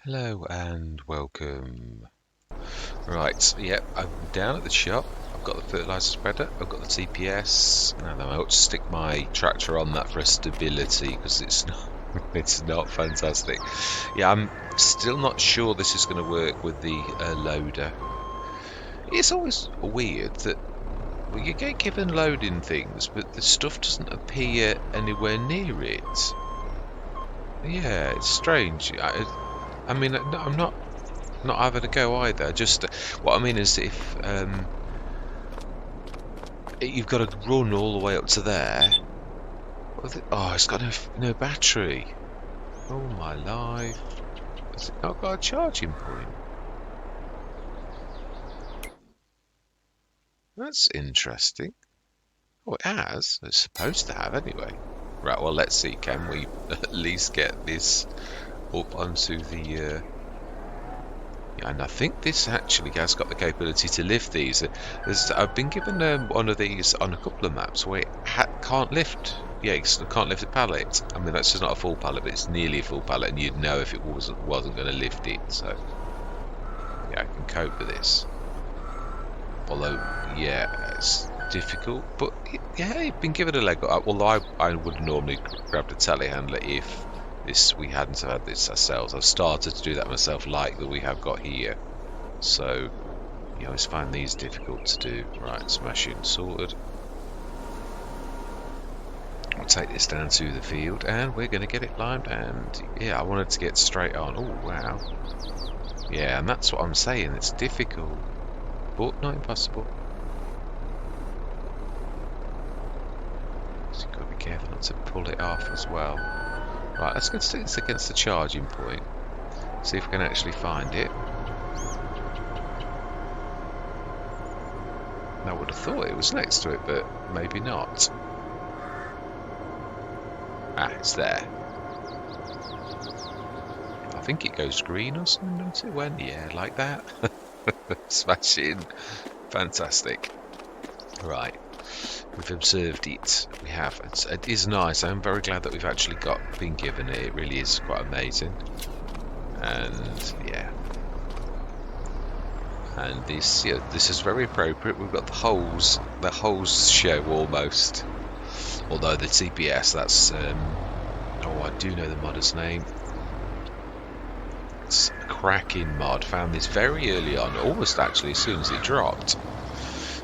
Hello and welcome. Right, yep, I'm down at the shop. I've got the fertilizer spreader, I've got the TPS. Now I ought to stick my tractor on that for stability because it's not it's not fantastic. Yeah, I'm still not sure this is going to work with the loader. It's always weird that you get given loading things, but the stuff doesn't appear anywhere near it. Yeah, it's strange. I mean, I'm not having a go either. Just what I mean is, if you've got to run all the way up to there. Oh, it's got no battery. Oh my life! Has it not got a charging point? That's interesting. Oh, it has. It's supposed to have anyway. Right. Well, let's see. Can we at least get this up onto the? And I think this actually has got the capability to lift these. I've been given one of these on a couple of maps where it can't lift. Yeah, it can't lift a pallet. I mean, that's just not a full pallet, but it's nearly a full pallet, and you'd know if it wasn't going to lift it. So, yeah, I can cope with this. Although, yeah, it's difficult. But, yeah, you've been given a leg up. Although I would normally grab the telehandler if we hadn't have had this ourselves. I've started to do that myself, like that we have got here. So, you always find these difficult to do. Right, smashing, sorted. We'll take this down to the field, and we're going to get it limed. And yeah, I wanted to get straight on. Oh wow, yeah, and that's what I'm saying. It's difficult, but not impossible. So you've got to be careful not to pull it off as well. Right, let's go stick this against the charging point. See if we can actually find it. I would have thought it was next to it, but maybe not. Ah, it's there. I think it goes green or something, doesn't it? When? Yeah, like that. Smashing. Fantastic. Right. We've observed it. We have. It is nice. I'm very glad that we've actually been given it. It really is quite amazing. And yeah. And this is very appropriate. We've got the holes show almost. Although the TPS, that's I do know the modder's name. It's a cracking mod. Found this very early on, almost actually as soon as it dropped.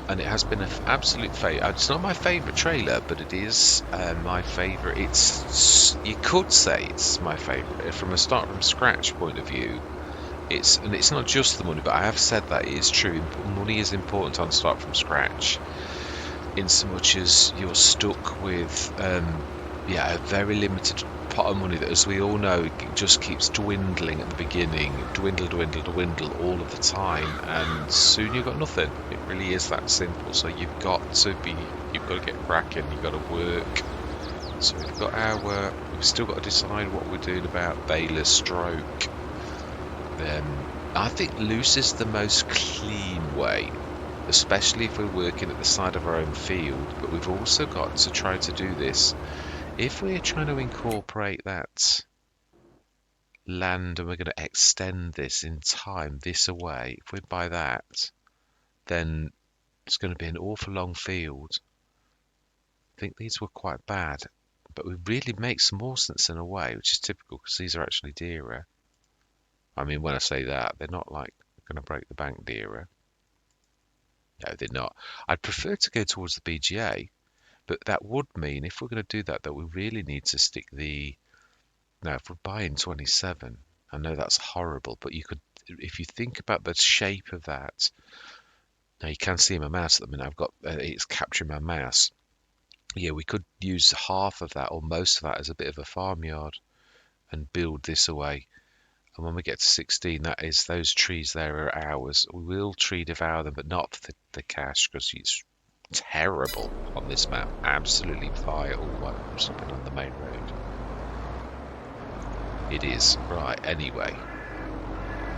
And it has been an absolute favourite. It's not my favourite trailer, but it is my favourite. You could say it's my favourite from a start from scratch point of view. And it's not just the money, but I have said that it is true. Money is important on start from scratch, in so much as you're stuck with a very limited pot of money that, as we all know, it just keeps dwindling at the beginning, dwindle all of the time, and soon you've got nothing. It really is that simple. So you've got to get cracking. You've got to work. So we've still got to decide what we're doing about baler stroke. I think loose is the most clean way, especially if we're working at the side of our own field. But we've also got to try to do this if we're trying to incorporate that land and we're going to extend this in time this away. If we buy that, then it's going to be an awful long field. I think these were quite bad, but we really make some more sense in a way, which is typical because these are actually dearer. I mean, when I say that, they're not like going to break the bank dearer. No, they're not. I'd prefer to go towards the BGA, but that would mean, if we're going to do that, that we really need to stick the... Now, if we're buying 27, I know that's horrible, but you could, if you think about the shape of that... Now, you can see my mouse at the minute. I've got it's capturing my mouse. Yeah, we could use half of that or most of that as a bit of a farmyard and build this away. And when we get to 16, that is, those trees there are ours. We will tree devour them, but not for the cash, because it's terrible on this map. Absolutely vile. I'm stopping on the main road. It is. Right, anyway.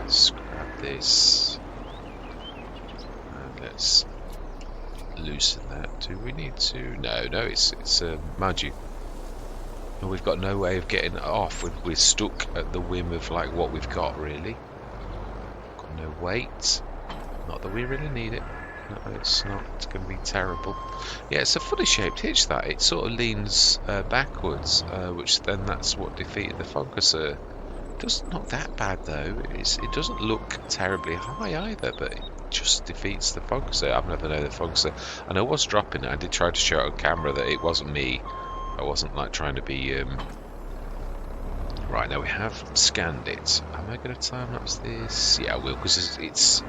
Let's grab this. And let's loosen that. Do we need to? No, it's mind you, And we've got no way of getting it off. We're stuck at the whim of like what we've got, really. Got no weight. Not that we really need it. No, it's not. It's going to be terrible. Yeah, it's a funny shaped hitch that. It sort of leans backwards, which then that's what defeated the focuser. It doesn't look that bad though. It doesn't look terribly high either, but it just defeats the focuser. I've never known the focuser. And I was dropping it. I did try to show it on camera that it wasn't me. I wasn't like trying to be. Right, now we have scanned it. Am I going to time lapse this? Yeah, I will, because it's.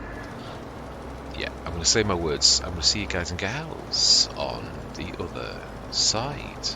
Yeah, I'm going to say my words. I'm going to see you guys and gals on the other side.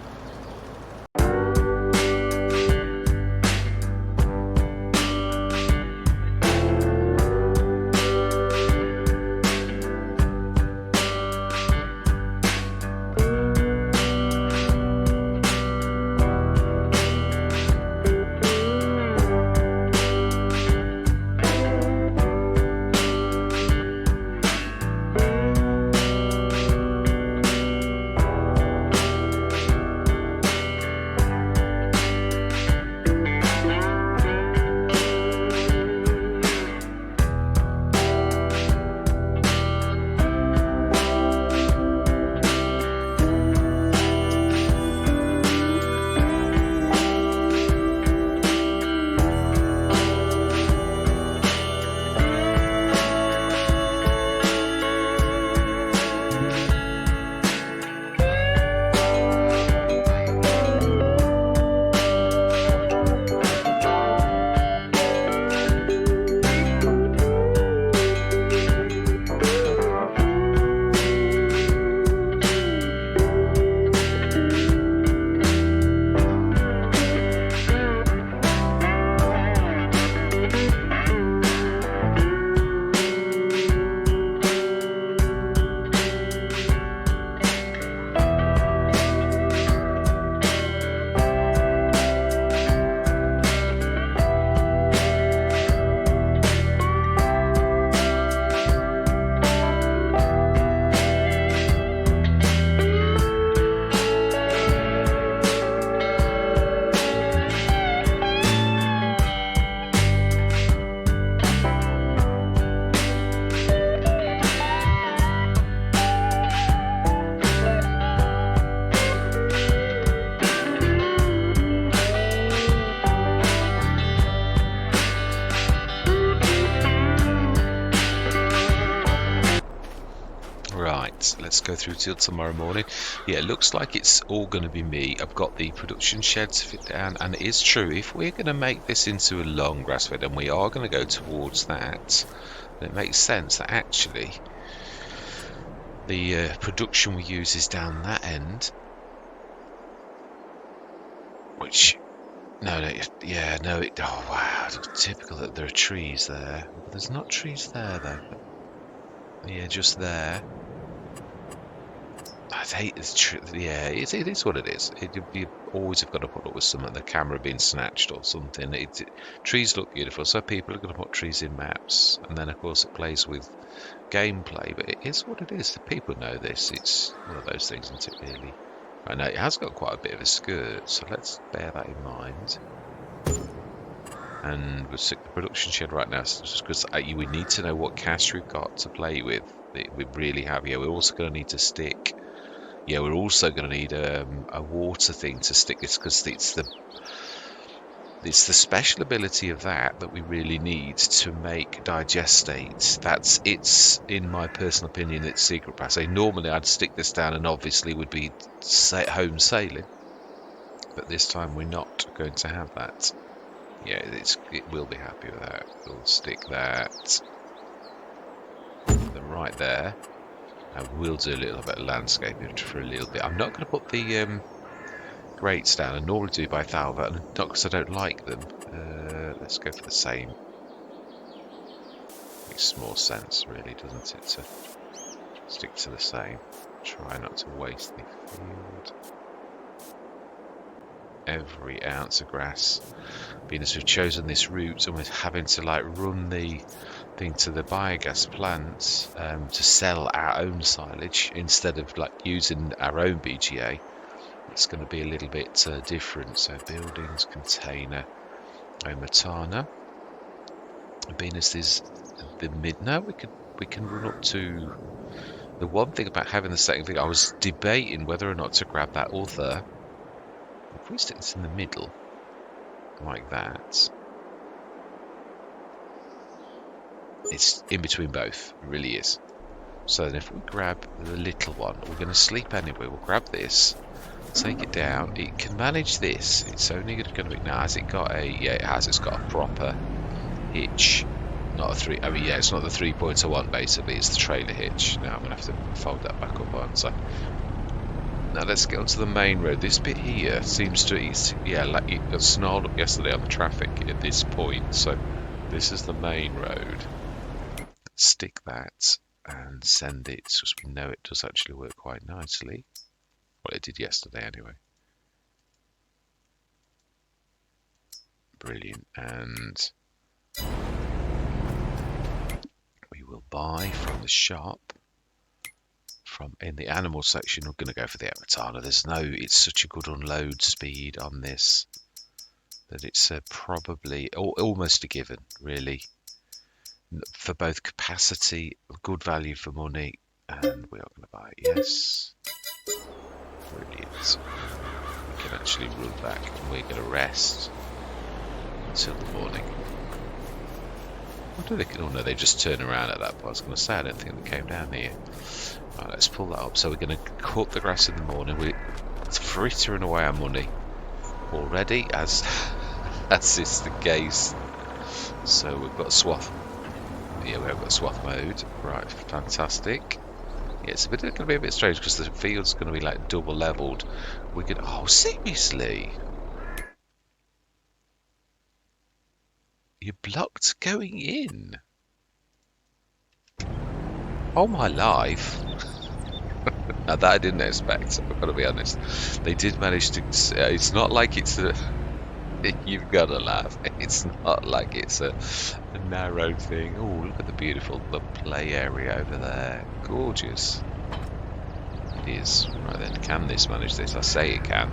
Let's go through till tomorrow morning. Yeah, it looks like it's all going to be me. I've got the production shed to fit down, and it is true, if we're going to make this into a long grass fed, and we are going to go towards that, then it makes sense that actually the production we use is down that end, which oh wow, it's typical that there are trees there. There's not trees there though. Yeah, just there. I hate this. Yeah, it is what it is. You always have got to put up with something, the camera being snatched or something. Trees look beautiful, so people are going to put trees in maps, and then of course it plays with gameplay. But it is what it is. The people know this. It's one of those things, isn't it? Really. I know it has got quite a bit of a skirt, so let's bear that in mind. And we'll stick the production shed right now, just because we need to know what cash we've got to play with. We really have. Yeah, we're also going to need to stick. Yeah, we're also going to need a water thing to stick this, because it's the special ability of that we really need to make digestate. It's in my personal opinion, it's secret passage. Normally I'd stick this down and obviously would be home sailing, but this time we're not going to have that. Yeah, it will be happy with that. We'll stick that right there. I will do a little bit of landscaping for a little bit. I'm not going to put the grates down, and nor do by Thalva, and not because I don't like them. Let's go for the same. Makes more sense, really, doesn't it, to stick to the same. Try not to waste the field. Every ounce of grass. Being as we've chosen this route, and we're having to run the thing to the biogas plants to sell our own silage instead of using our own BGA, it's going to be a little bit different. So buildings, container, Omatana. Being as this the mid, no, we can run up to. The one thing about having the second thing, I was debating whether or not to grab that other. If we stick this in the middle, like that, it's in between both. It really is. So then if we grab the little one, we're going to sleep anyway. We'll grab this, take it down. It can manage this. It's only going to be now. Has it got a? Yeah, it has. It's got a proper hitch. Not a three. I mean, yeah, it's not the 3-point I want. Basically, it's the trailer hitch. Now I'm going to have to fold that back up on. So now let's get onto the main road. This bit here seems to, yeah, like it got snarled up yesterday on the traffic at this point. So this is the main road. Stick that and send it, because we know it does actually work quite nicely. Well, it did yesterday anyway. Brilliant. And we will buy from the shop. From in the animal section, we're going to go for the Omatana. It's such a good unload speed on this that it's probably almost a given, really, for both capacity, good value for money, and we are going to buy it. Yes, brilliant. We can actually run back, and we're going to rest until the morning. What do they? Oh no, they just turn around at that point. I was going to say, I don't think they came down here. Right, let's pull that up. So we're going to cut the grass in the morning. We're frittering away our money already, as is the case. So we've got swath. Yeah, we've got swath mode. Right, fantastic. Yeah, it's going to be a bit strange because the field's going to be like double leveled. We could. Oh, seriously? You're blocked going in. Oh my life. Now that I didn't expect, I've got to be honest. They did manage to. It's not like it's a. You've got to laugh. It's not like it's a narrow thing. Oh, look at the beautiful play area over there. Gorgeous. It is. Right then, can this manage this? I say it can.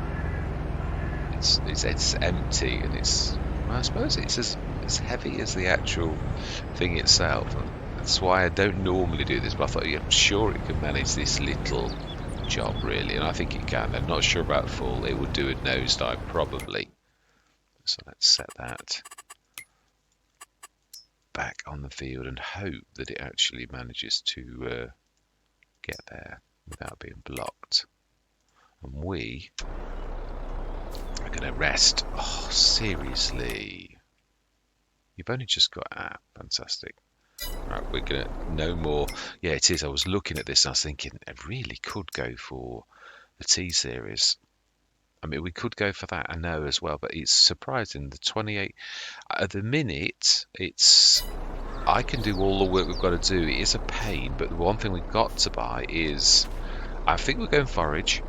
It's empty and it's. I suppose it's as heavy as the actual thing itself. That's why I don't normally do this, but I thought, yeah, I'm sure it can manage this little job, really, and I think it can. I'm not sure about full. It would do a nosedive, probably. So let's set that back on the field and hope that it actually manages to get there without being blocked. And we are going to rest. Oh, seriously. You've only just got fantastic. Right, we're gonna no more. Yeah, it is. I was looking at this and I was thinking I really could go for the T series. I mean, we could go for that, I know, as well, but it's surprising. The 28 at the minute, I can do all the work we've got to do. It is a pain, but the one thing we've got to buy is, I think we're going forage,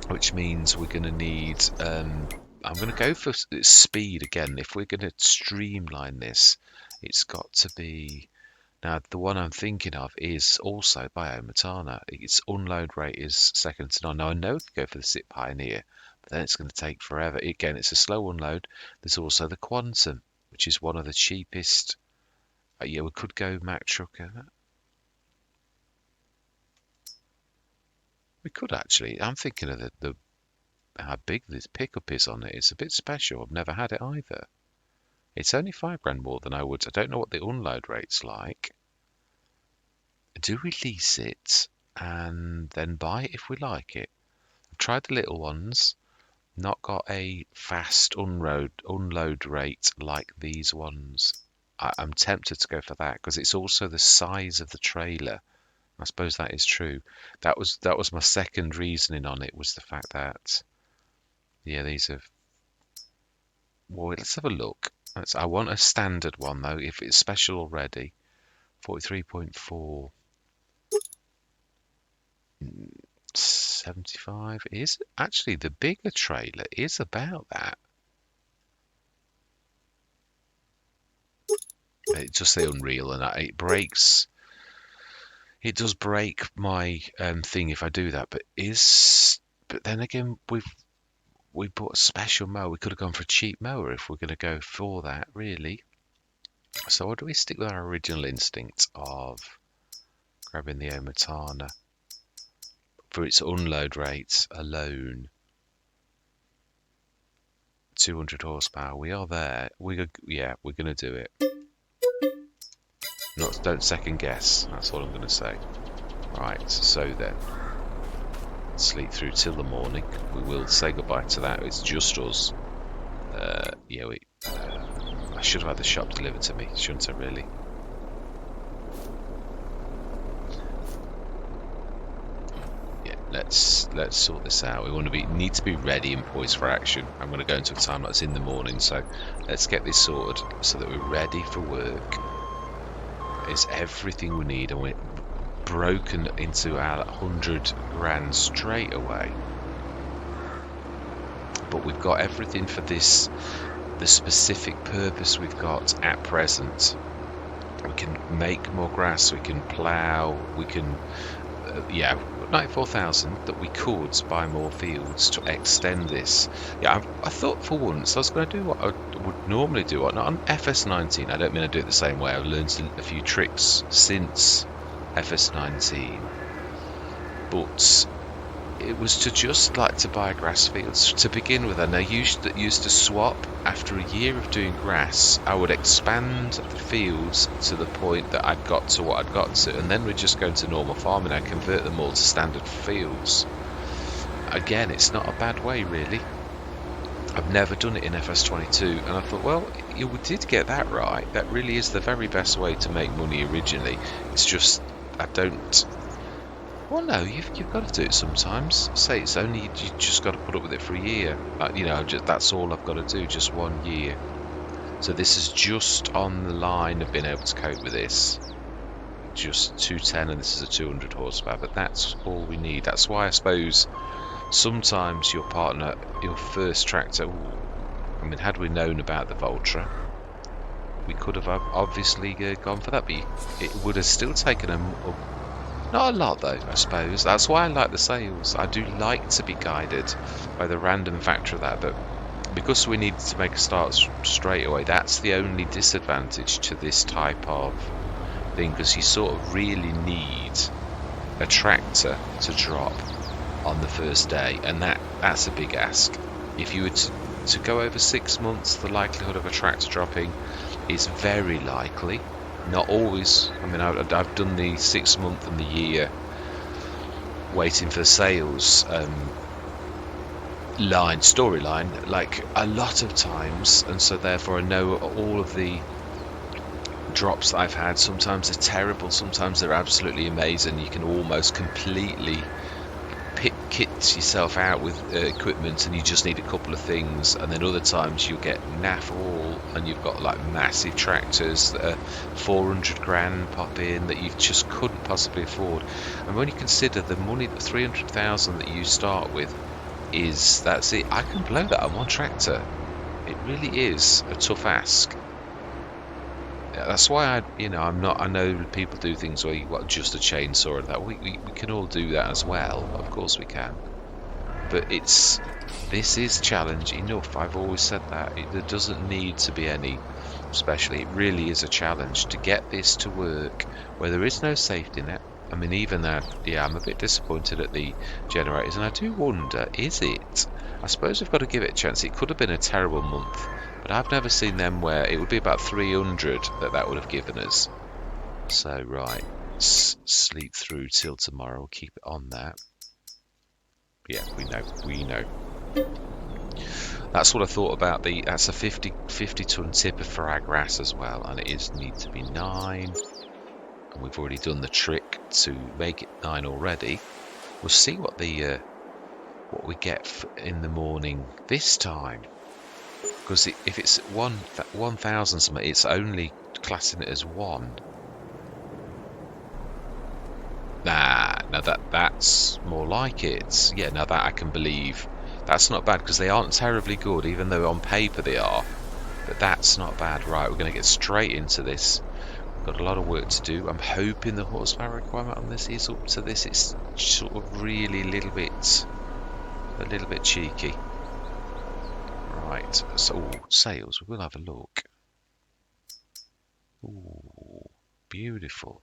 which means we're going to need. I'm going to go for speed again. If we're going to streamline this, it's got to be. Now, the one I'm thinking of is also by Omatana. Its unload rate is second to none. Now, I know we could go for the Sit Pioneer, but then it's going to take forever. Again, it's a slow unload. There's also the Quantum, which is one of the cheapest. Yeah, we could go Mack Trucker. We could actually. I'm thinking of the how big this pickup is on it. It's a bit special. I've never had it either. It's only £5 more than I would. I don't know what the unload rate's like. Do we lease it and then buy it if we like it? I've tried the little ones. Not got a fast unload rate like these ones. I'm tempted to go for that because it's also the size of the trailer. I suppose that is true. That was my second reasoning on it, was the fact that, yeah, these have. Well, let's have a look. I want a standard one though. If it's special already, 43.4, 75 is actually the bigger trailer is about that. It's just the Unreal, and it breaks. It does break my thing if I do that, but is but then again, we bought a special mower. We could have gone for a cheap mower if we're going to go for that, really. So why do we stick with our original instinct of grabbing the Omatana for its unload rates alone? 200 horsepower. We are there. We're going to do it. Don't second guess. That's all I'm going to say. Right. So then, sleep through till the morning. We will say goodbye to that. It's just us. I should have had the shop delivered to me, shouldn't I? Really. Yeah. Let's sort this out. We need to be ready and poised for action. I'm going to go into a time lapse in the morning, so let's get this sorted so that we're ready for work. It's everything we need, and we're broken into our 100 grand straight away. But we've got everything for this, the specific purpose we've got at present. We can make more grass, we can plough, we can, 94,000 that we could buy more fields to extend this. Yeah, I thought for once I was going to do what I would normally do. Not on FS19, I don't mean I do it the same way. I've learned a few tricks since FS19. But it was to just like to buy grass fields to begin with, and I used to swap. After a year of doing grass, I would expand the fields to the point that I'd got to what I'd got to, and then we'd just go into normal farming and convert them all to standard fields. Again, it's not a bad way, really. I've never done it in FS22, and I thought, well, you did get that right. That really is the very best way to make money originally. It's just I don't. Well, no, you've got to do it sometimes. Say it's only you just got to put up with it for a year. That's all I've got to do, just 1 year. So this is just on the line of being able to cope with this. Just 210, and this is a 200 horsepower, but that's all we need. That's why I suppose sometimes your partner, your first tractor. Had we known about the Voltra, we could have obviously gone for that, but it would have still taken not a lot though, I suppose. That's why I like the sales. I do like to be guided by the random factor of that, but because we needed to make a start straight away, that's the only disadvantage to this type of thing, because you sort of really need a tractor to drop on the first day, and that's a big ask. If you were to go over 6 months, the likelihood of a tractor dropping is very likely. Not always. I've done the 6 month and the year waiting for the sales storyline like a lot of times, and so therefore I know all of the drops that I've had. Sometimes they're terrible, sometimes they're absolutely amazing. You can almost completely kit yourself out with equipment, and you just need a couple of things, and then other times you'll get naff all and you've got like massive tractors that are 400 grand pop in that you just couldn't possibly afford. And when you consider the money, the 300,000 that you start with, that's it. I can blow that on one tractor. It really is a tough ask. That's why I'm not. I know people do things where you got just a chainsaw and that. We can all do that as well. Of course we can. But this is challenge enough. I've always said that. There doesn't need to be any, especially. It really is a challenge to get this to work where there is no safety net. Even that. Yeah, I'm a bit disappointed at the generators, and I do wonder, is it? I suppose we've got to give it a chance. It could have been a terrible month. But I've never seen them where it would be about 300 that would have given us. So, right, sleep through till tomorrow. We'll keep it on that. Yeah, we know. That's what I thought about that's a 50 ton tipper for our grass as well, and it needs to be 9. And we've already done the trick to make it 9 already. We'll see what we get in the morning this time. Because if it's 1,000 something, it's only classing it as 1. Now that's more like it. Yeah, now that I can believe. That's not bad, because they aren't terribly good, even though on paper they are. But that's not bad. Right, we're going to get straight into this. We've got a lot of work to do. I'm hoping the horsepower requirement on this is up to this. It's sort of really a little bit A little bit cheeky. Right, so sales, we will have a look. Ooh, beautiful.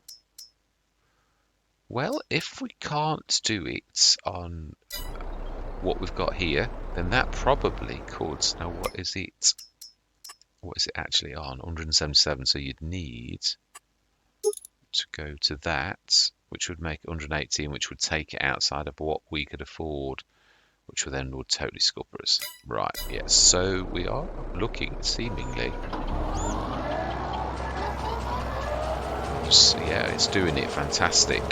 Well, if we can't do it on what we've got here, then that probably could. Now, what is it? What is it actually on? 177, so you'd need to go to that, which would make it 118, which would take it outside of what we could afford, which then would totally scupper us. Right, yes, so we are looking, seemingly. So, yeah, it's doing it fantastic.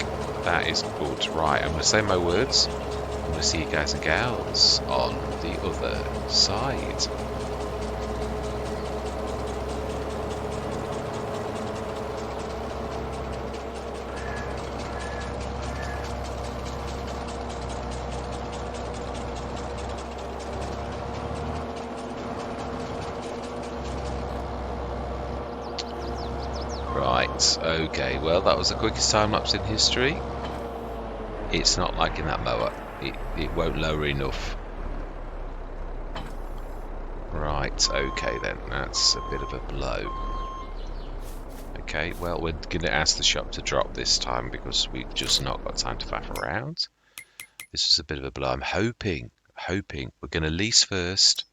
That is good. Right, I'm going to say my words. I'm going to see you guys and gals on the other side. Right, okay, well that was the quickest time lapse in history. It's not like in that mower. It won't lower enough. Right, okay then, that's a bit of a blow. Okay, well we're going to ask the shop to drop this time because we've just not got time to faff around. This is a bit of a blow. I'm hoping we're going to lease first.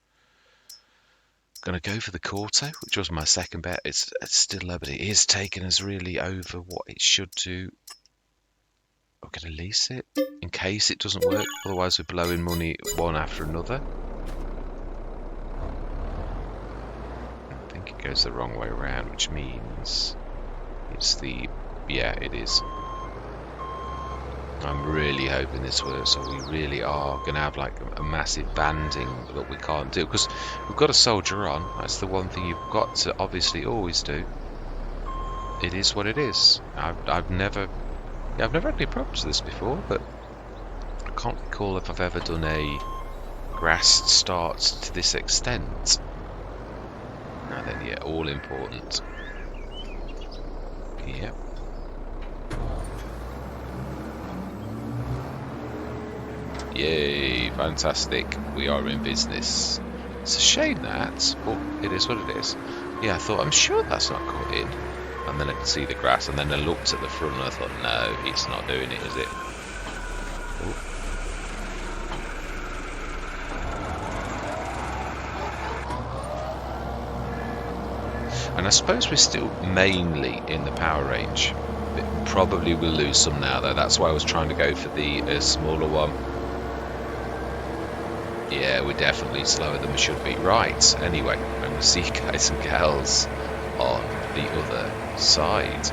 Going to go for the Corto, which was my second bet. It's still low, but it is taking us really over what it should do. We're going to lease it in case it doesn't work. Otherwise, we're blowing money one after another. I think it goes the wrong way around, which means it's the... Yeah, it is. I'm really hoping this works, so we really are going to have like a massive banding that we can't do, because we've got a soldier on. That's the one thing you've got to obviously always do. It is what it is. I've never had any problems with this before, but I can't recall if I've ever done a grass start to this extent. Now then, yeah, all important. Yep. Yay, fantastic. We are in business. It's a shame that, but it is what it is. Yeah, I thought, I'm sure that's not cut in. And then I could see the grass, and then I looked at the front and I thought, no, it's not doing it, is it? Ooh. And I suppose we're still mainly in the power range. Probably will lose some now, though. That's why I was trying to go for the smaller one. Yeah, we're definitely slower than we should be. Right, anyway, I'm going to see you guys and gals on the other side.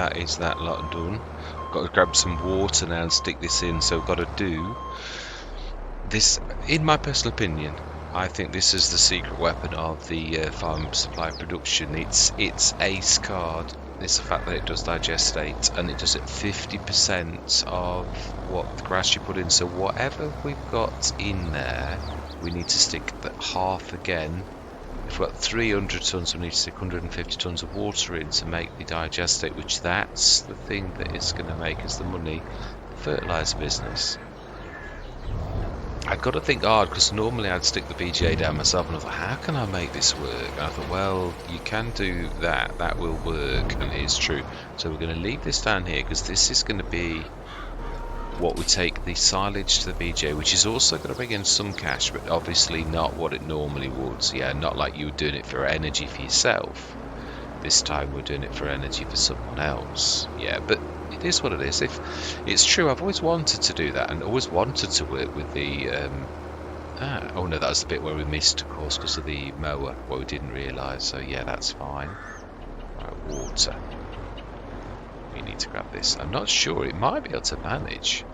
that is that lot done. Got to grab some water now and stick this in. So we've got to do this. In my personal opinion, I think this is the secret weapon of the farm supply production. It's ace card. It's the fact that it does digestate, and it does it 50% of what the grass you put in. So whatever we've got in there, we need to stick that half again. If we've got 300 tons, we need to stick 150 tons of water in to make the digestate, which that's the thing that is going to make us the money. Fertilizer business. I've got to think hard, because normally I'd stick the BGA down myself, and I thought, how can I make this work? And I thought, well, you can do that. That will work, and it is true. So we're going to leave this down here, because this is going to be what we take the silage to the BGA, which is also going to bring in some cash, but obviously not what it normally would. So yeah, not like you were doing it for energy for yourself. This time we're doing it for energy for someone else. Yeah, but it is what it is. If it's true, I've always wanted to do that, and always wanted to work with the oh no, that was the bit where we missed, of course, because of the mower, what we didn't realise. So yeah, that's fine. Right, water. We need to grab this. I'm not sure, it might be able to manage.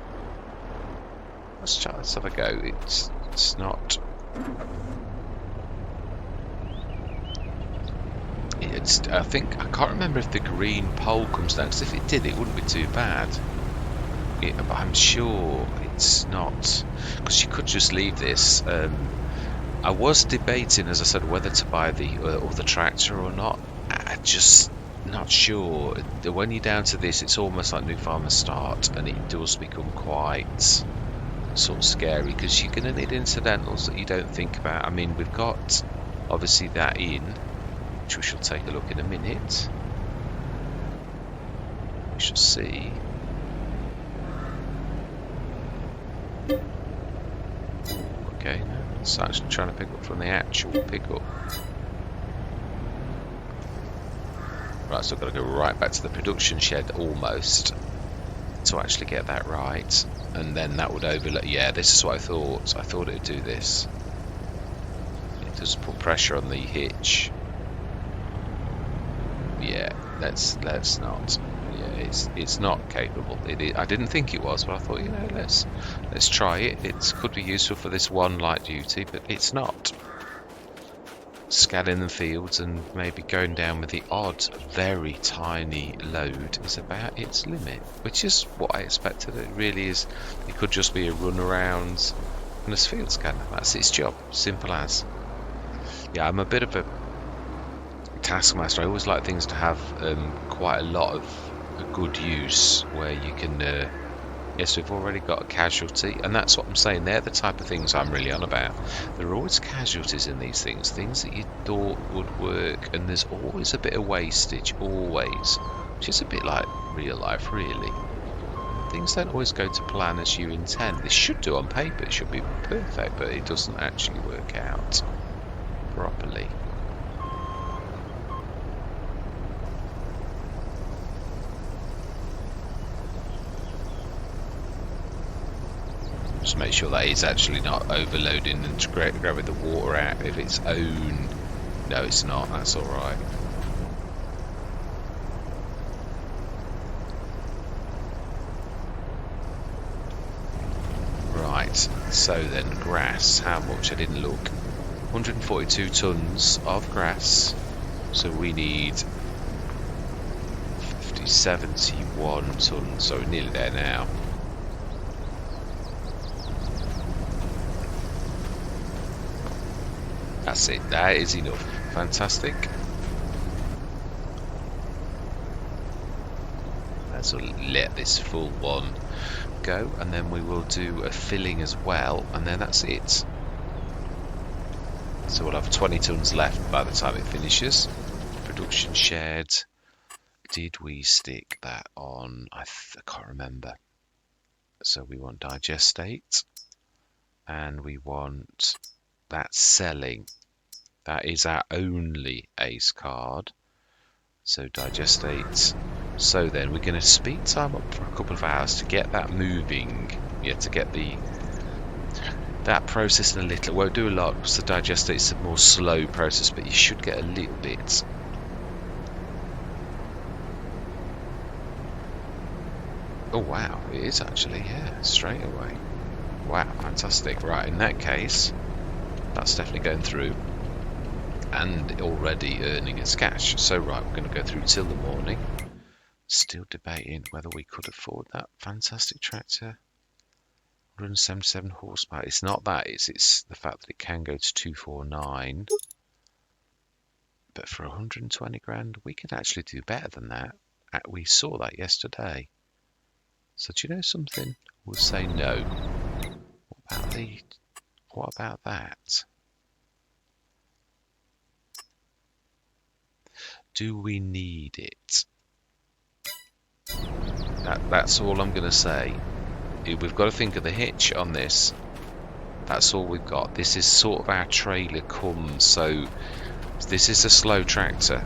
Let's try, let's have a go. It's not. I think, I can't remember if the green pole comes down, because if it did, it wouldn't be too bad. But I'm sure it's not, because you could just leave this. I was debating, as I said, whether to buy the other tractor or not. I just not sure. When you're down to this, it's almost like New Farmer Start, and it does become quite sort of scary, because you're going to need incidentals that you don't think about. I mean, we've got obviously that in, which we shall take a look in a minute. We shall see. Okay, no, it's actually trying to pick up from the actual pickup. Right, so I've got to go right back to the production shed almost to actually get that right, and then that would overlap. Yeah, this is what I thought. I thought it would do this. It does put pressure on the hitch. Yeah, let's not. Yeah, it's not capable. I didn't think it was, but I thought, you know, let's try it. It could be useful for this one light duty, but it's not. Scanning the fields and maybe going down with the odd, very tiny load is about its limit, which is what I expected. It really is. It could just be a run around and a field scanner. That's its job. Simple as. Yeah, I'm a bit of a taskmaster. I always like things to have quite a lot of good use, where you can yes, we've already got a casualty, and that's what I'm saying. They're the type of things I'm really on about. There are always casualties in these things that you thought would work, and there's always a bit of wastage, always, which is a bit like real life, really. Things don't always go to plan as you intend. They should do on paper, it should be perfect, but it doesn't actually work out properly. Just make sure that it's actually not overloading and grabbing the water out if it's own. No, it's not. That's all right. Right. So then, grass. How much? I didn't look. 142 tons of grass. So we need 71 tons. So we're nearly there now. That's it, that is enough. Fantastic. Let's let this full one go, and then we will do a filling as well, and then that's it. So we'll have 20 tons left by the time it finishes. Production shed. Did we stick that on? I can't remember. So we want digestate, and we want that selling. That is our only ace card. So digestate. So then we're going to speed time up for a couple of hours to get that moving. Yeah, to get that process in a little. It won't do a lot because the digestate is a more slow process, but you should get a little bit. Oh wow, it is actually, yeah, straight away. Wow, fantastic. Right, in that case, that's definitely going through and already earning its cash. So right, we're going to go through till the morning. Still debating whether we could afford that fantastic tractor. 177 horsepower. It's not that, it's the fact that it can go to 249. But for 120 grand, we could actually do better than that. We saw that yesterday. So do you know something? We'll say no. What about that? Do we need it? That's all I'm going to say. We've got to think of the hitch on this. That's all we've got. This is sort of our trailer comes, so this is a slow tractor.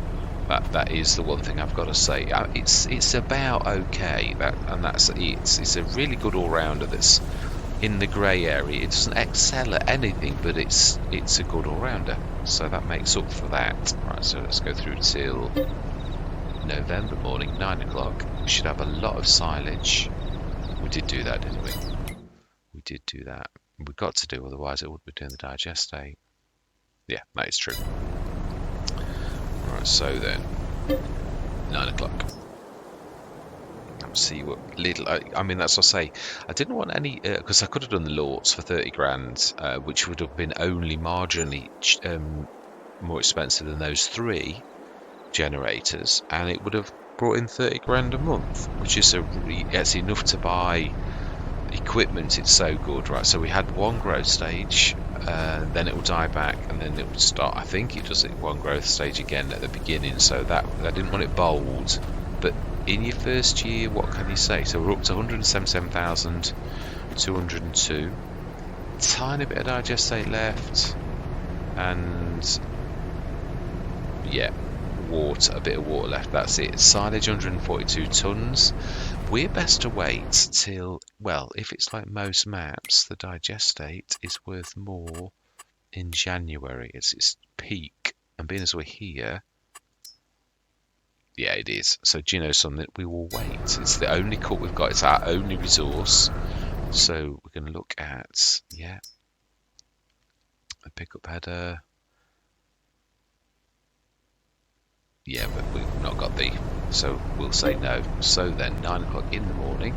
That is the one thing I've got to say. It's about okay. It's a really good all-rounder that's in the grey area. It doesn't excel at anything, but it's a good all-rounder. So that makes up for that. Right, so let's go through till November morning, 9 o'clock. We should have a lot of silage. We did do that, didn't we? We did do that. We've got to do, otherwise it would be doing the digestate. Yeah, that is true. Right, so then, 9 o'clock. Let's see what little. I mean, that's what I say. I didn't want any, because I could have done the Lorts for 30 grand, which would have been only marginally more expensive than those 3 generators, and it would have brought in 30 grand a month, which is it's enough to buy equipment. It's so good, right? So we had one growth stage, then it will die back, and then it will start. I think it does it one growth stage again at the beginning. So that I didn't want it bold, but in your first year, what can you say? So we're up to 177,202. Tiny bit of digestate left, and yeah, water, a bit of water left. That's it. Silage 142 tons. We're best to wait till, well, if it's like most maps, the digestate is worth more in January. It's its peak, and being as we're here, yeah, it is. So do you know something? We will wait. It's the only cut we've got. It's our only resource. So we're going to look at, yeah, a pickup header. Yeah, but we've not got the, so we'll say no. So then, 9 o'clock in the morning.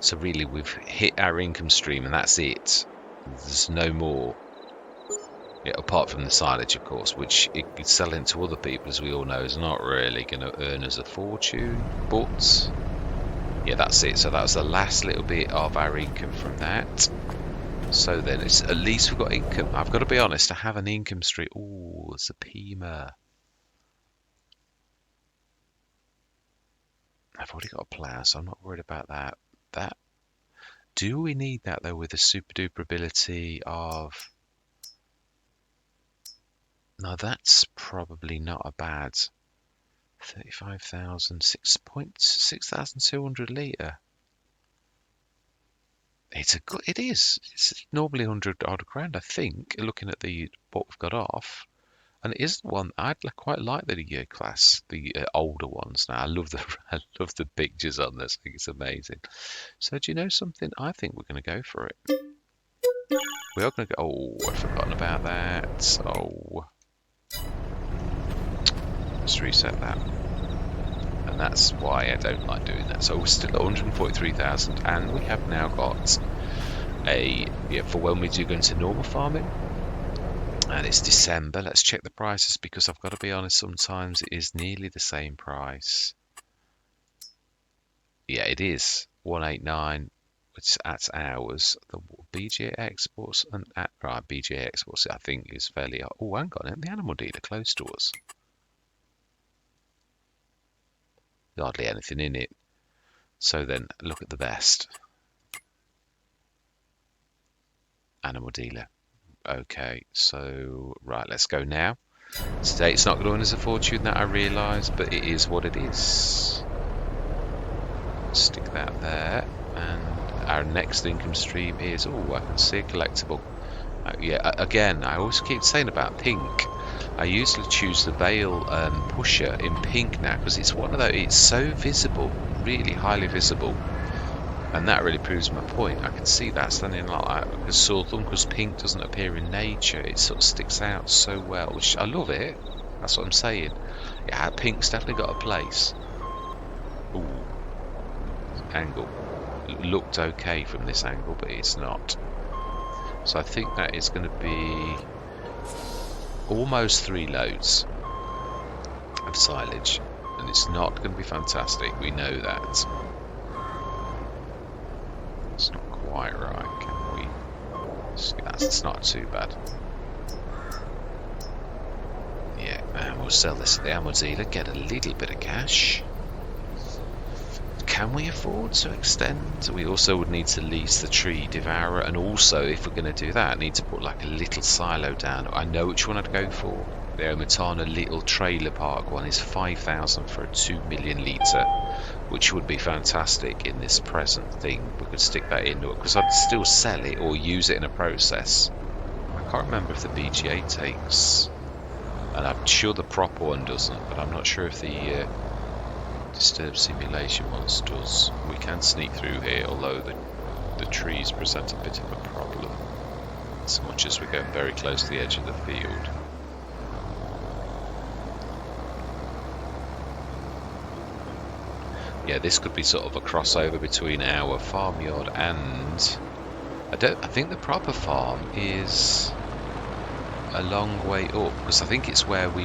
So really, we've hit our income stream, and that's it. There's no more. Yeah, apart from the silage, of course, which it could sell into other people, as we all know, is not really going to earn us a fortune. But yeah, that's it. So that was the last little bit of our income from that. So then, it's at least we've got income. I've got to be honest, to have an income stream. Oh, it's a Pima. I've already got a plough, so I'm not worried about that. Do we need that though, with the super duper ability of? No, that's probably not a bad. 35,000, 6,200 litre. It's a good. It is. It's normally 100 odd grand, I think. Looking at what we've got off, and it is the one I'd quite like the year class, the older ones. Now I love I love the pictures on this. I think it's amazing. So do you know something? I think we're going to go for it. We are going to go. Oh, I'd forgotten about that. Oh, let's reset that. And that's why I don't like doing that. So we're still at 143,000, and we have now got for when we do go into normal farming, and it's December. Let's check the prices, because I've got to be honest, sometimes it is nearly the same price. Yeah, it is 189, which at ours. The BGA exports and right, BGA exports I think is fairly. Oh, hang on, the animal dealer close to us. Hardly anything in it. So then look at the best. Animal dealer. Okay, so right, let's go now. Today it's not going to earn us a fortune, that I realise, but it is what it is. Stick that there, and our next income stream is, oh, I can see a collectible. Yeah, again, I always keep saying about pink. I usually choose the Veil pusher in pink now because it's one of those. It's so visible, really highly visible, and that really proves my point. I can see that standing like that because Southern pink doesn't appear in nature. It sort of sticks out so well, which I love it. That's what I'm saying. Yeah, pink's definitely got a place. Ooh, angle. It looked okay from this angle, but it's not. So I think that is going to be almost 3 loads of silage, and it's not going to be fantastic. We know that. It's not quite right, can we? That's not too bad. Yeah, and we'll sell this at the ammo dealer, get a little bit of cash. Can we afford to extend? We also would need to lease the tree devourer, and also, if we're going to do that, need to put like a little silo down. I know which one I'd go for. The Omatana little trailer park one is 5,000 for a 2 million litre, which would be fantastic in this present thing. We could stick that into it because I'd still sell it or use it in a process. I can't remember if the BGA takes, and I'm sure the proper one doesn't, but I'm not sure if the Disturb simulation once does. We can sneak through here, although the trees present a bit of a problem, as much as we're getting very close to the edge of the field. Yeah, this could be sort of a crossover between our farmyard and I think the proper farm is a long way up, because I think it's where we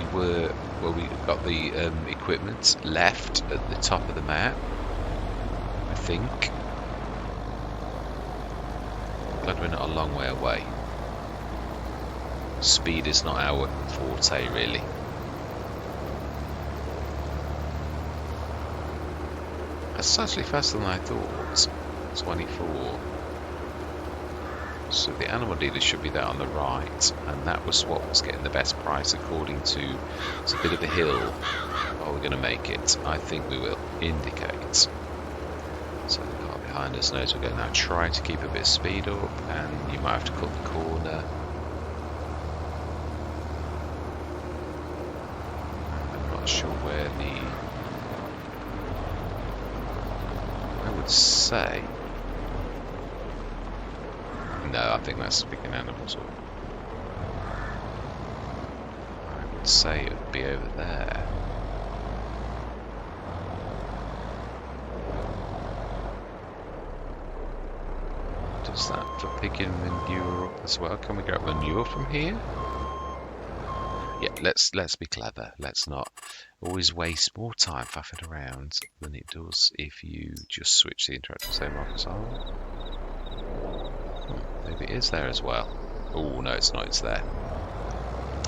got the equipment left at the top of the map. I think. Glad we're not a long way away. Speed is not our forte, really. That's actually faster than I thought. 24. So the animal dealer should be there on the right, and that was what was getting the best price according to. It's a bit of a hill. Are we going to make it? I think we will. Indicate. So the car behind us knows we're going to now try to keep a bit of speed up, and you might have to cut the corner. I'm not sure where I would say. No, I think that's speaking animals. I would say it would be over there. Does that for picking manure up as well? Can we get manure from here? Yeah, let's be clever. Let's not always waste more time faffing around than it does if you just switch the interactive save markers on. Maybe it is there as well. Oh, no, it's not. It's there.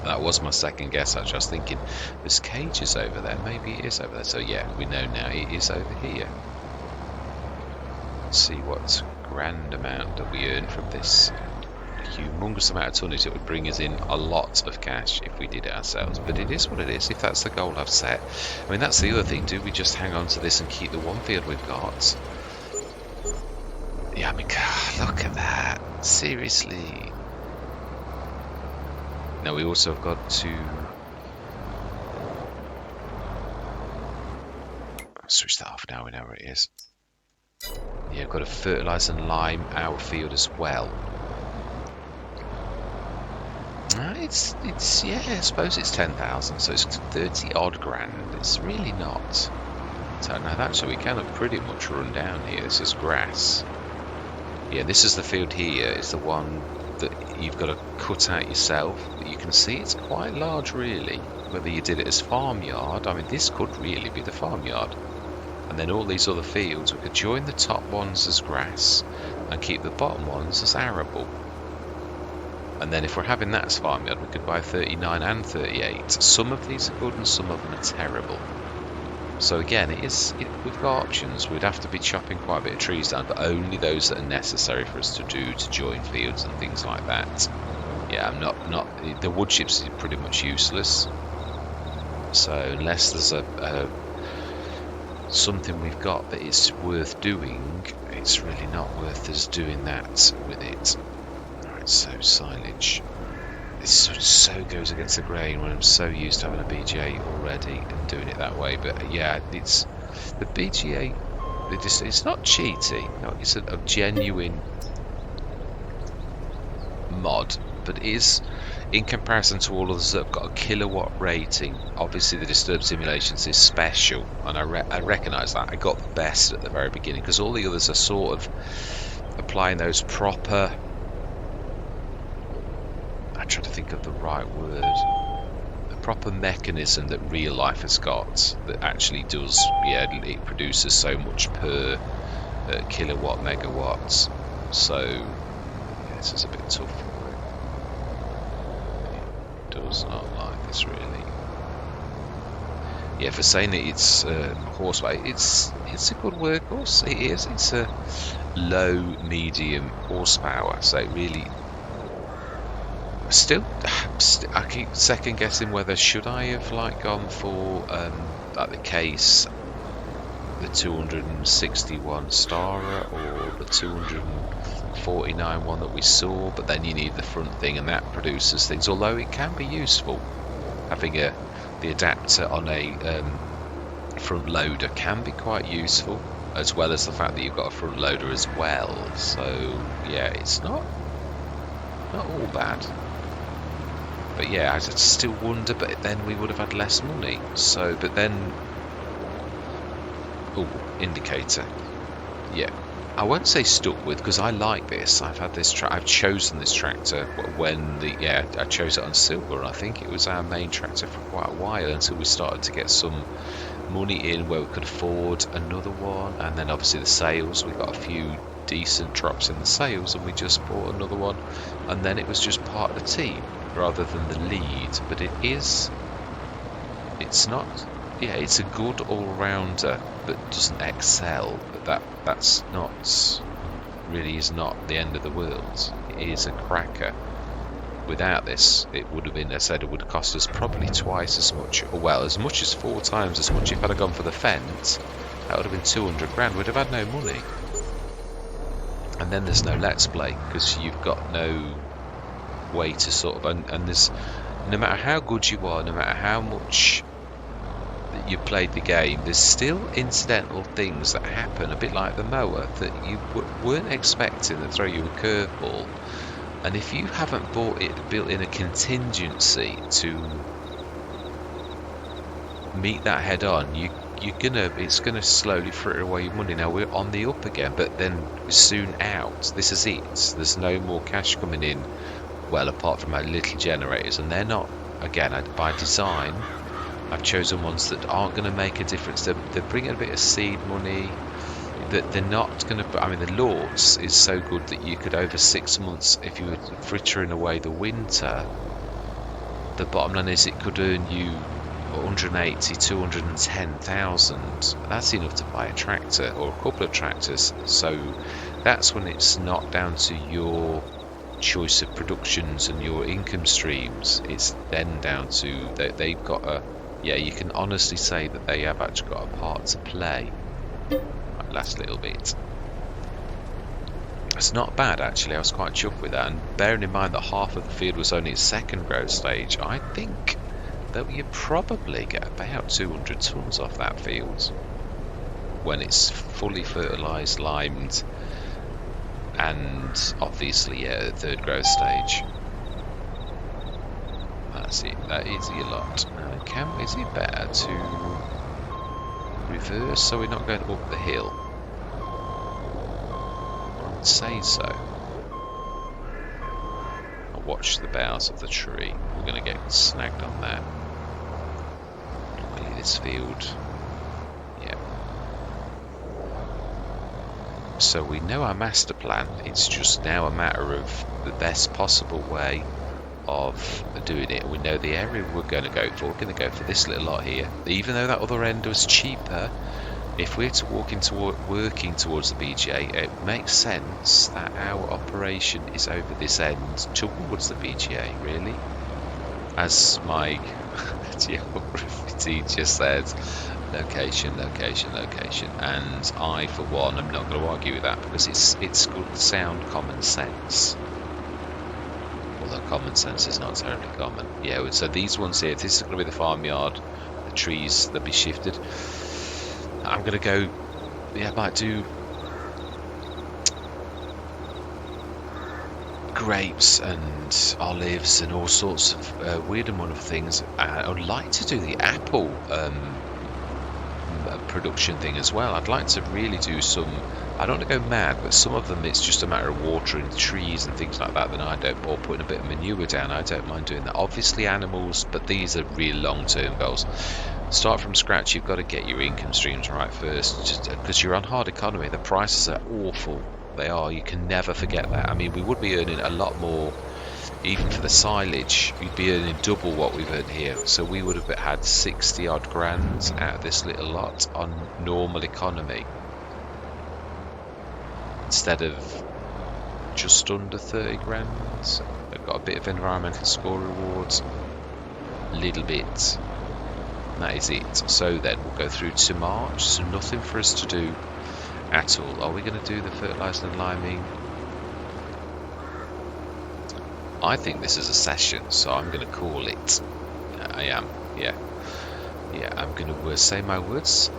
That was my second guess, actually. I was thinking, this cage is over there. Maybe it is over there. So, yeah, we know now it is over here. Let's see what grand amount that we earn from this. A humongous amount of tonnage that would bring us in a lot of cash if we did it ourselves. But it is what it is, if that's the goal I've set. I mean, that's the other thing. Do we just hang on to this and keep the one field we've got? Yeah, I mean, God, look at that. Seriously. Now we also have got to switch that off now. We know where it is. Yeah, we've got to fertilise and lime our field as well. It's yeah, I suppose it's 10,000, so it's 30 odd grand. It's really not. So now that's so we kind of pretty much run down here. This is grass. Yeah, this is the field here. It's the one that you've got to cut out yourself. But you can see it's quite large, really. Whether you did it as farmyard, I mean, this could really be the farmyard. And then all these other fields, we could join the top ones as grass and keep the bottom ones as arable. And then if we're having that as farmyard, we could buy 39 and 38. Some of these are good and some of them are terrible. So again, we've got options. We'd have to be chopping quite a bit of trees down, but only those that are necessary for us to do to join fields and things like that. Yeah, the wood chips is pretty much useless. So unless there's something we've got that it's worth doing, it's really not worth us doing that with it. Alright, so silage. this so goes against the grain when I'm so used to having a BGA already and doing it that way. But yeah, it's the BGA. It's not cheaty. No, it's a genuine mod, but it is, in comparison to all others that have got a kilowatt rating. Obviously, the Disturb Simulations is special, and I recognise that. I got the best at the very beginning because all the others are sort of applying those proper. I'm trying to think of the right word. The proper mechanism that real life has got that actually does, yeah, it produces so much per kilowatt megawatts. So yeah, this is a bit tough for it. It does not like this really. Yeah, for saying that it's horsepower, it's a good workhorse. It is. It's a low medium horsepower, so it really. Still, I keep second guessing whether should I have like gone for like the case, the 261 Starer or the 249 one that we saw. But then you need the front thing, and that produces things. Although it can be useful having the adapter on a front loader can be quite useful, as well as the fact that you've got a front loader as well. So yeah, it's not all bad. But yeah, I still wonder, but then we would have had less money. So, but then, oh, indicator. Yeah, I won't say stuck with, because I like this. I've had this. I've chosen this tractor when I chose it on silver. I think it was our main tractor for quite a while until we started to get some money in where we could afford another one, and then obviously the sales. We got a few decent drops in the sales, and we just bought another one, and then it was just part of the team rather than the lead. But it's not, yeah, it's a good all-rounder that doesn't excel, but that's not really is not the end of the world. It is a cracker. Without this, it would have been, as I said, it would have cost us probably twice as much, or well, as much as 4 times as much. If I'd have gone for the Fendt, that would have been 200 grand. We'd have had no money. And then there's no Let's Play, because you've got no way to sort of, and there's, no matter how good you are, no matter how much that you played the game, there's still incidental things that happen, a bit like the mower, that you weren't expecting, that throw you a curveball. And if you haven't built in a contingency to meet that head on, it's gonna slowly fritter away your money. Now we're on the up again, but then we're soon out. This is it. There's no more cash coming in. Well, apart from our little generators, and they're not, again, by design, I've chosen ones that aren't going to make a difference. They're bringing a bit of seed money. That they're not going to. I mean, the Lords is so good that you could, over 6 months, if you were frittering away the winter, the bottom line is it could earn you 180, 210,000. That's enough to buy a tractor or a couple of tractors. So that's when it's not down to your choice of productions and your income streams. It's then down to they've got a, yeah, you can honestly say that they have actually got a part to play. That last little bit, it's not bad actually. I was quite chuffed with that, and bearing in mind that half of the field was only its second growth stage, I think that you probably get about 200 tons off that field when it's fully fertilised, limed, and obviously, yeah, the third growth stage. That's it. That is a lot. Is it better to reverse so we're not going up the hill? I would say so. I'll watch the boughs of the tree. We're going to get snagged on that. Really, this field. Yeah. So we know our master plan. It's just now a matter of the best possible way of doing it. We know the area we're going to go for. We're going to go for this little lot here. Even though that other end was cheaper, if we're to working towards the BGA, it makes sense that our operation is over this end towards the BGA, really. As my geography teacher said, location, location, location. And I, for one, am not going to argue with that, because it's good sound common sense. although common sense is not terribly common. Yeah, so these ones here, this is going to be the farmyard. The trees, they'll be shifted. I'm going to go, yeah, I might do grapes and olives and all sorts of weird and wonderful things. I would like to do the apple production thing as well. I'd like to really do some, I don't want to go mad, but some of them it's just a matter of watering the trees and things like that, then I don't, or putting a bit of manure down, I don't mind doing that. Obviously animals, but these are real long-term goals. Start from scratch, you've got to get your income streams right first, just because you're on hard economy. The prices are awful. They are, you can never forget that. I mean, we would be earning a lot more. Even for the silage, you'd be earning double what we've earned here. So we would have had 60 odd grand out of this little lot on normal economy, instead of just under 30 grand. So they've got a bit of environmental score rewards, a little bit. And that is it. So then we'll go through to March. So nothing for us to do at all. Are we going to do the fertilising and liming? I think this is a session, so I'm going to call it. I am, yeah. I'm going to say my words.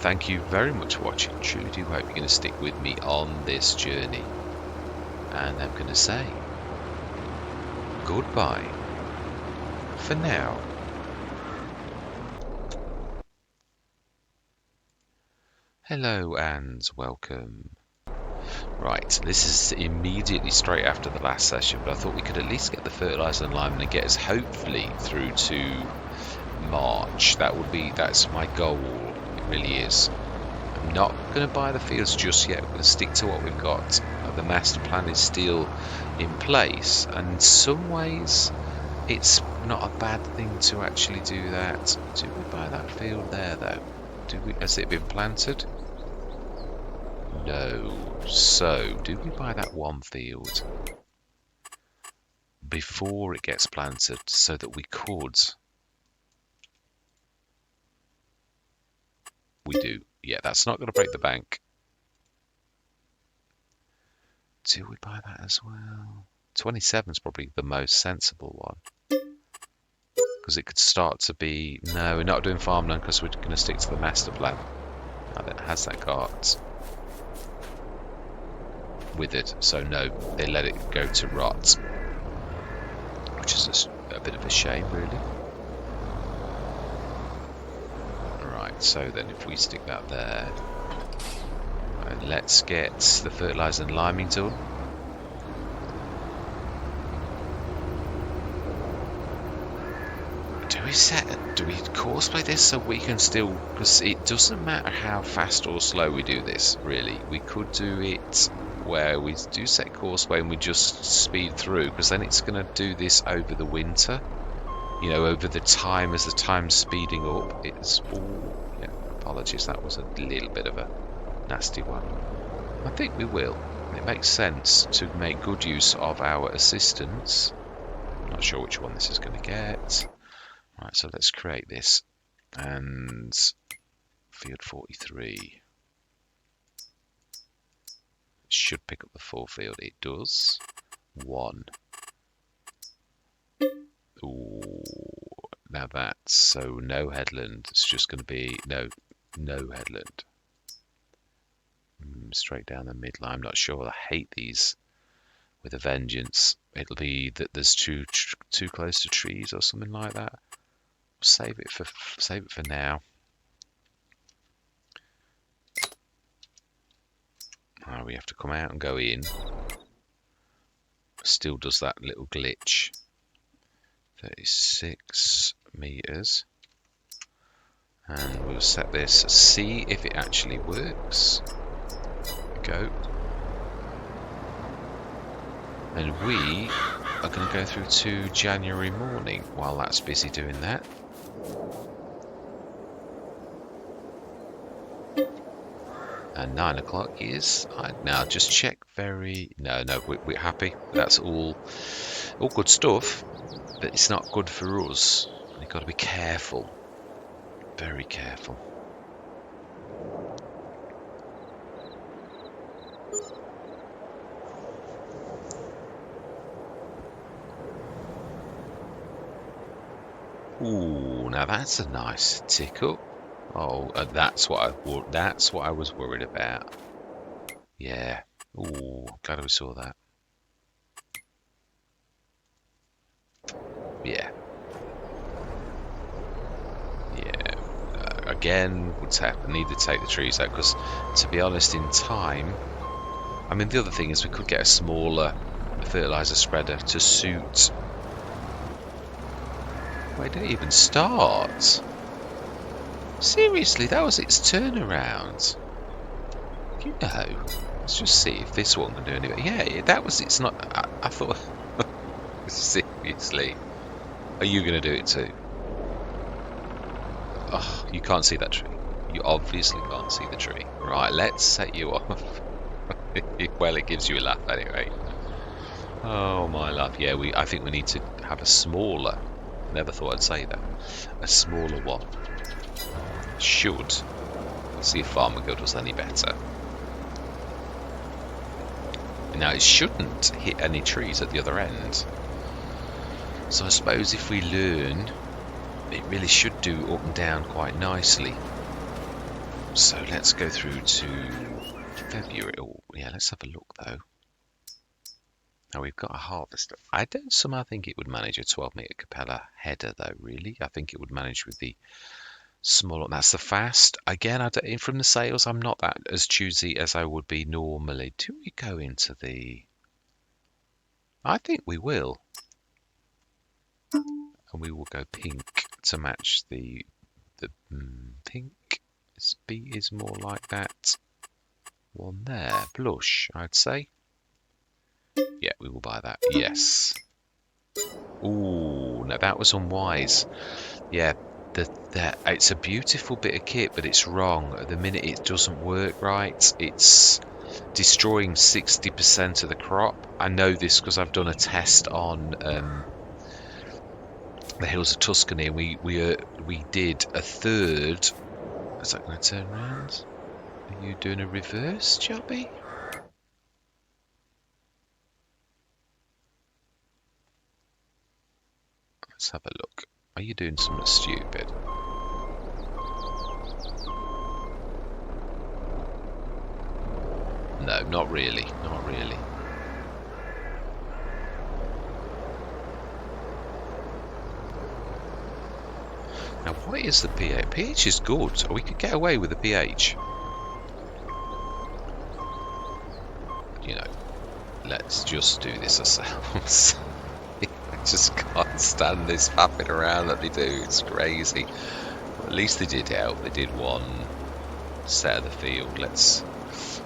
Thank you very much for watching. Truly do hope you're going to stick with me on this journey. And I'm going to say goodbye for now. Hello and welcome. Right, this is immediately straight after the last session, but I thought we could at least get the fertiliser and lime and get us hopefully through to March. That's my goal. It really is. I'm not going to buy the fields just yet. We're going to stick to what we've got. The master plan is still in place, and in some ways it's not a bad thing to actually do that. Do we buy that field there though? Has it been planted? No. So, do we buy that one field before it gets planted so that we could? We do. Yeah, that's not going to break the bank. Do we buy that as well? 27 is probably the most sensible one. Because it could start to be... No, we're not doing farmland because we're going to stick to the master plan. Has that got... with it, so no, they let it go to rot, which is a bit of a shame really. Right, so then if we stick that there, and let's get the fertiliser and liming done. Do we courseplay this so we can still, because it doesn't matter how fast or slow we do this really. We could do it where we do set courseplay and we just speed through, because then it's going to do this over the winter, you know, over the time, as the time's speeding up. It's all, yeah, apologies, that was a little bit of a nasty one. I think we will. It makes sense to make good use of our assistants. I'm not sure which one this is going to get. Right, so let's create this, and field 43 should pick up the full field. It does. 1. Ooh, now that's so no headland. It's just going to be no headland. Straight down the midline. I'm not sure. I hate these with a vengeance. It'll be that there's too close to trees or something like that. Save it for now. We have to come out and go in. Still does that little glitch. 36 meters. And we'll set this, see if it actually works. Go. And we are going to go through to January morning while that's busy doing that. And 9 o'clock is, now just check no, we're happy. That's all good stuff, but it's not good for us. You've got to be careful, very careful. Ooh, now that's a nice tick up. Oh, that's what I was worried about. Yeah. Ooh, glad we saw that. Yeah. Yeah. Again, need to take the trees out because, to be honest, in time. I mean, the other thing is we could get a smaller fertilizer spreader to suit. Why did it even start? Seriously, that was its turnaround. You know, let's just see if this one can do anything. Yeah, that was. It's not. I thought. Seriously, are you going to do it too? Oh, you can't see that tree. You obviously can't see the tree. Right, let's set you off. Well, it gives you a laugh anyway. Oh my love. Yeah, I think we need to have a smaller. Never thought I'd say that. A smaller one. Should. See if Farmer Guild was any better. Now it shouldn't hit any trees at the other end. So I suppose if we learn, it really should do up and down quite nicely. So let's go through to February. Oh, yeah, let's have a look though. Now we've got a harvester. I don't somehow think it would manage a 12-meter Capella header though, really. I think it would manage with the smaller. That's the fast. Again, from the sales, I'm not that as choosy as I would be normally. Do we go into the... I think we will. And we will go pink to match the pink. B is more like that one there. Blush, I'd say. Yeah, we will buy that. Yes. Ooh, now that was unwise. Yeah, it's a beautiful bit of kit, but it's wrong. At the minute it doesn't work right. It's destroying 60% of the crop. I know this because I've done a test on the hills of Tuscany, and we did a third. Is that going to turn around? Are you doing a reverse, Chubby? Let's have a look. Are you doing something stupid? No, not really. Not really. Now, what is the pH? pH is good. We could get away with the pH. You know, let's just do this ourselves. I just can't stand this fapping around that they do. It's crazy. Well, at least they did help. They did one set of the field. Let's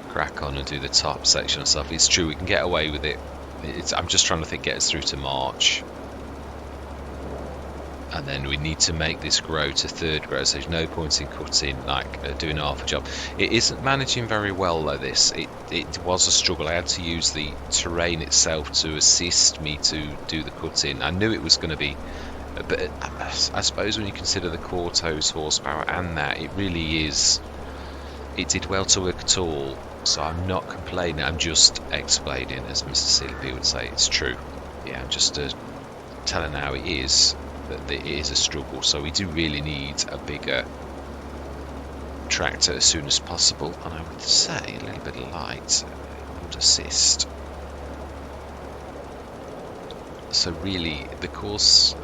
crack on and do the top section and stuff. It's true, we can get away with it. I'm just trying to think, get us through to March. And then we need to make this grow to third grow, so there's no point in cutting, like doing half a job. It isn't managing very well though, this. It was a struggle. I had to use the terrain itself to assist me to do the cutting. I knew it was going to be, but I suppose when you consider the Corto's horsepower and that, it really is, it did well to work at all. So I'm not complaining, I'm just explaining, as Mr. CLP would say. It's true. Yeah, I'm just telling how it is. That it is a struggle, so we do really need a bigger tractor as soon as possible, and I would say a little bit of light would assist. So really the course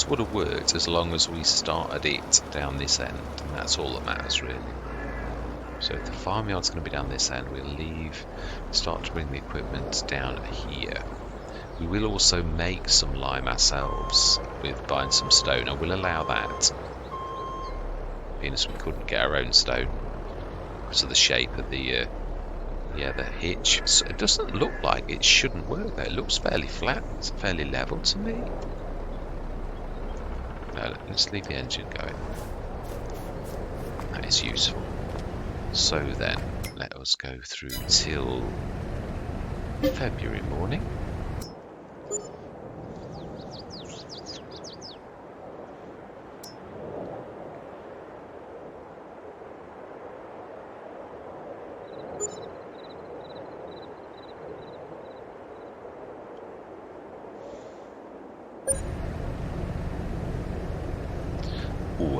would have worked as long as we started it down this end, and that's all that matters really. So if the farmyard's going to be down this end, we'll start to bring the equipment down here. We will also make some lime ourselves with buying some stone. I will allow that, being as we couldn't get our own stone because of the shape of the hitch. So it doesn't look like it shouldn't work though. It looks fairly flat, it's fairly level to me. No, let's leave the engine going. That is useful. So then, let us go through till February morning.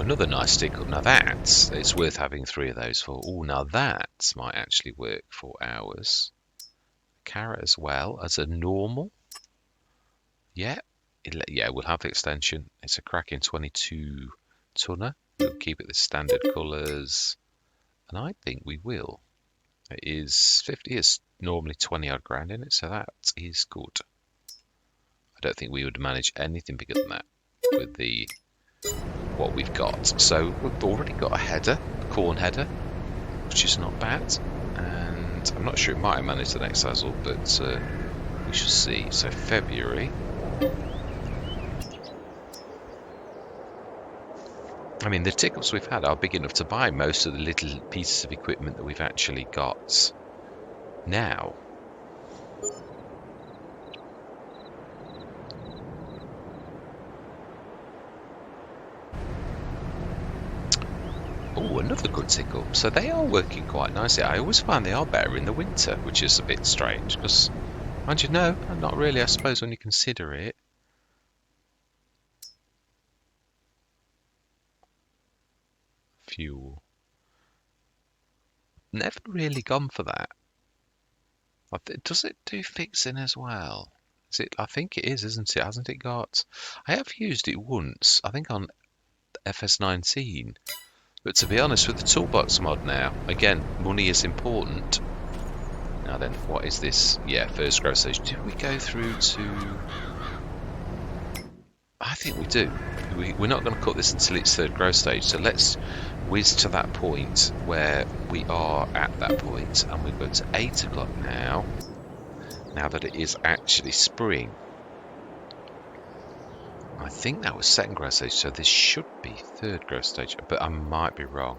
another nice stick up. Now that, it's worth having 3 of those for. Oh, now that might actually work for ours. Carrot as well as a normal. Yeah, yeah, we'll have the extension. It's a cracking 22 tonner. We'll keep it the standard colours. And I think we will. It is 50, is normally 20 odd grand in it, so that is good. I don't think we would manage anything bigger than that with the what we've got. So we've already got a header, a corn header, which is not bad. And I'm not sure it might have managed the next sizzle, but we shall see. So February. I mean, the tick-ups we've had are big enough to buy most of the little pieces of equipment that we've actually got now. Oh, another good tick-up. So they are working quite nicely. I always find they are better in the winter, which is a bit strange, because, mind you, no, not really, I suppose, when you consider it. Fuel. Never really gone for that. Does it do fixing as well? Is it? I think it is, isn't it? Hasn't it got? I have used it once, I think on FS19. But to be honest, with the toolbox mod now, again, money is important. Now then, what is this? Yeah, first growth stage. Do we go through to... I think we do. We're not going to cut this until it's third growth stage, so let's whiz to that point where we are at that point, and we go to 8 o'clock now that it is actually spring. I think that was second growth stage, so this should be third growth stage, but I might be wrong.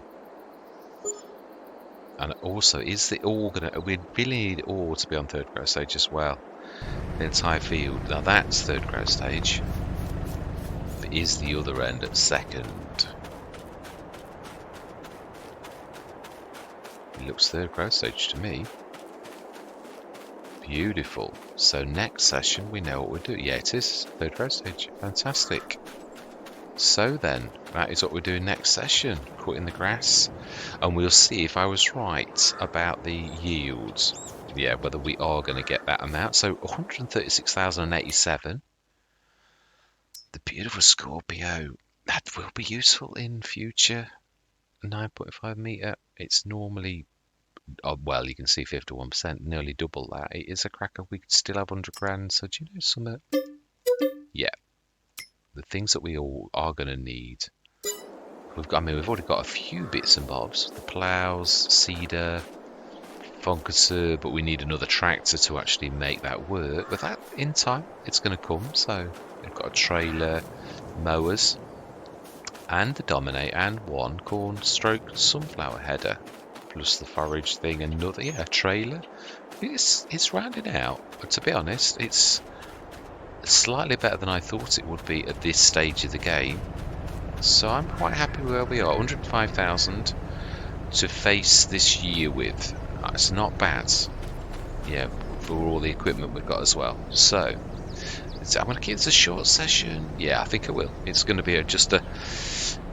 And also, is the ore gonna? We really need ore to be on third growth stage as well. The entire field. Now that's third growth stage. But is the other end at second? It looks third growth stage to me. Beautiful. So next session we know what we're doing. Yeah, it is third growth stage. Fantastic. So then, that is what we're doing next session. Cutting the grass. And we'll see if I was right about the yields. Yeah, whether we are going to get that amount. So 136,087. The beautiful Scorpio. That will be useful in future. 9.5 metre. It's normally... Oh, well, you can see 51%, nearly double that. It is a cracker. We could still have 100 grand. So do you know something? Yeah. The things that we all are going to need. We've already got a few bits and bobs. The ploughs, seeder, foncaser, but we need another tractor to actually make that work. But that, in time, it's going to come. So we've got a trailer, mowers, and the Dominate, and one corn stroke sunflower header. Plus the forage thing, another, yeah, trailer. It's rounded out, but to be honest, it's slightly better than I thought it would be at this stage of the game. So I'm quite happy where we are. 105,000 to face this year with. That's not bad. Yeah, for all the equipment we've got as well. So I'm going to keep this a short session. Yeah, I think I will. It's going to be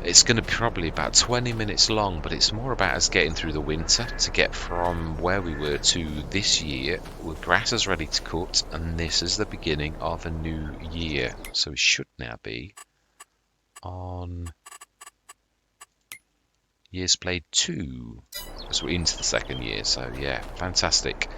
it's going to be probably about 20 minutes long, but it's more about us getting through the winter to get from where we were to this year. With grass is ready to cut, and this is the beginning of a new year. So we should now be on years played 2. So we're into the second year, so yeah, fantastic.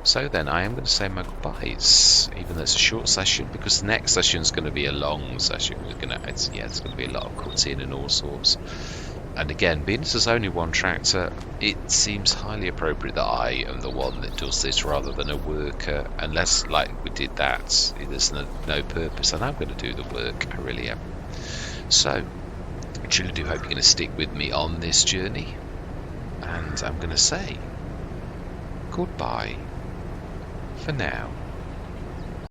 So then I am going to say my goodbyes, even though it's a short session, because the next session is going to be a long session. It's going to be a lot of cutting and all sorts. And again, being there's only one tractor, it seems highly appropriate that I am the one that does this rather than a worker, unless, like we did that, there's no purpose, and I'm going to do the work, I really am. So I truly do hope you're going to stick with me on this journey, and I'm going to say goodbye for now.